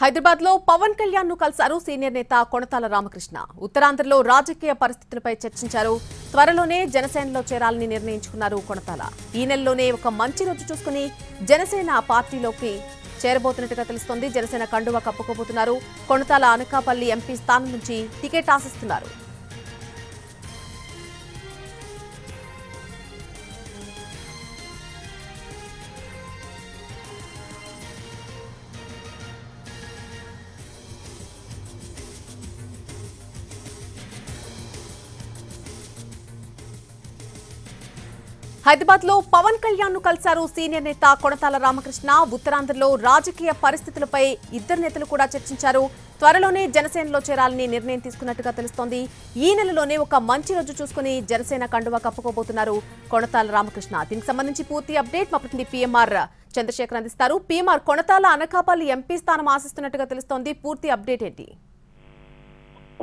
హైదరాబాద్ లో పవన్ కళ్యాణ్ ను కలిశారు సీనియర్ నేత కొణతాల రామకృష్ణ. ఉత్తరాంధ్రలో రాజకీయ పరిస్థితులపై చర్చించారు. త్వరలోనే జనసేనలో చేరాలని నిర్ణయించుకున్నారు కొణతాల. ఈ నెలలోనే ఒక మంచి రోజు చూసుకుని జనసేన పార్టీలోకి చేరబోతున్నట్టుగా తెలుస్తోంది. జనసేన కండువా కప్పుకోబోతున్నారు. కొణతాల అనకాపల్లి ఎంపీ స్థానం నుంచి టికెట్ ఆశిస్తున్నారు. హైదరాబాద్ లో పవన్ కళ్యాణ్ ను కలిశారు సీనియర్ నేత కొణతాల రామకృష్ణ. ఉత్తరాంధ్రలో రాజకీయ పరిస్థితులపై ఇద్దరు నేతలు కూడా చర్చించారు. త్వరలోనే జనసేనలో చేరాలని నిర్ణయం తీసుకున్నట్టుగా తెలుస్తోంది. ఈ నెలలోనే ఒక మంచి రోజు చూసుకుని జనసేన కండువా కప్పుకోబోతున్నారు కొణతాల రామకృష్ణ. దీనికి సంబంధించి పూర్తి అప్డేట్ మా ప్రతినిధి పిఎంఆర్ చంద్రశేఖర్ అందిస్తారు. పిఎంఆర్, కొణతాల అనకాపల్లి ఎంపీ స్థానం ఆశిస్తున్నట్టుగా తెలుస్తోంది. పూర్తి అప్డేట్ ఏంటి?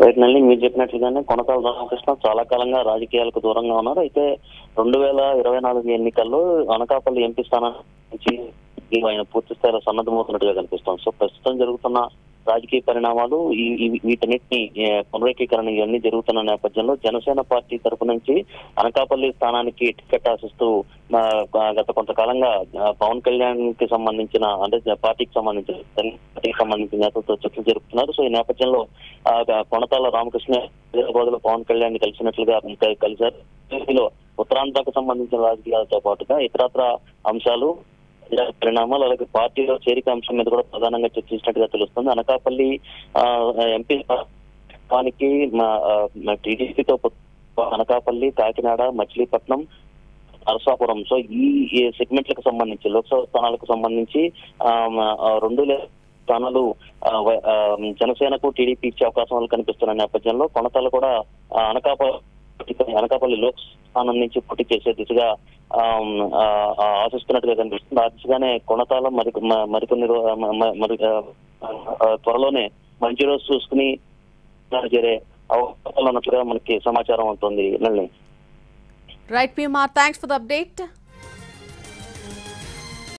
రైట్ నల్లి, మీరు చెప్పినట్లుగానే కొణతాల రామకృష్ణ చాలా కాలంగా రాజకీయాలకు దూరంగా ఉన్నారు. అయితే 2024 ఎన్నికల్లో అనకాపల్లి ఎంపీ స్థానానికి ఆయన పూర్తి స్థాయిలో సన్నద్ధమవుతున్నట్టుగా కనిపిస్తోంది. సో ప్రస్తుతం జరుగుతున్న రాజకీయ పరిణామాలు వీటన్నిటిని పునరేకీకరణ ఇవన్నీ జరుగుతున్న నేపథ్యంలో జనసేన పార్టీ తరపు నుంచి అనకాపల్లి స్థానానికి టికెట్ ఆశిస్తూ గత కొంతకాలంగా పవన్ కళ్యాణ్ కి సంబంధించిన అంటే పార్టీకి సంబంధించిన నేతలతో చర్చలు జరుపుతున్నారు. సో ఈ నేపథ్యంలో కొణతాల రామకృష్ణ హైదరాబాద్ లో పవన్ కళ్యాణ్ ని కలిసినట్లుగా కలిశారు. ఉత్తరాంధ్రకు సంబంధించిన రాజకీయాలతో పాటుగా ఇతరత్ర అంశాలు పరిణామాలు అలాగే పార్టీలో చేరిక అంశం మీద కూడా ప్రధానంగా చర్చించినట్టుగా తెలుస్తుంది. అనకాపల్లి ఎంపీ స్థానానికి టీడీపీతో అనకాపల్లి, కాకినాడ, మచిలీపట్నం, నరసాపురం సో ఈ సెగ్మెంట్లకు సంబంధించి లోక్సభ స్థానాలకు సంబంధించి 2 స్థానాలు జనసేనకు టీడీపీ ఇచ్చే అవకాశాలు కనిపిస్తున్న నేపథ్యంలో కొణతాల కూడా అనకాపల్లి లోక్ స్థానం నుంచి పోటీ చేసే దిశగా ఆశిస్తున్నట్టుగా కనిపిస్తుంది. ఆ దిశగానే కొణతాల మరికొన్ని త్వరలోనే మంచి రోజు చూసుకుని చేరే అవకాశాలు ఉన్నట్లుగా మనకి సమాచారం అవుతుంది. Right PMR, thanks for the update.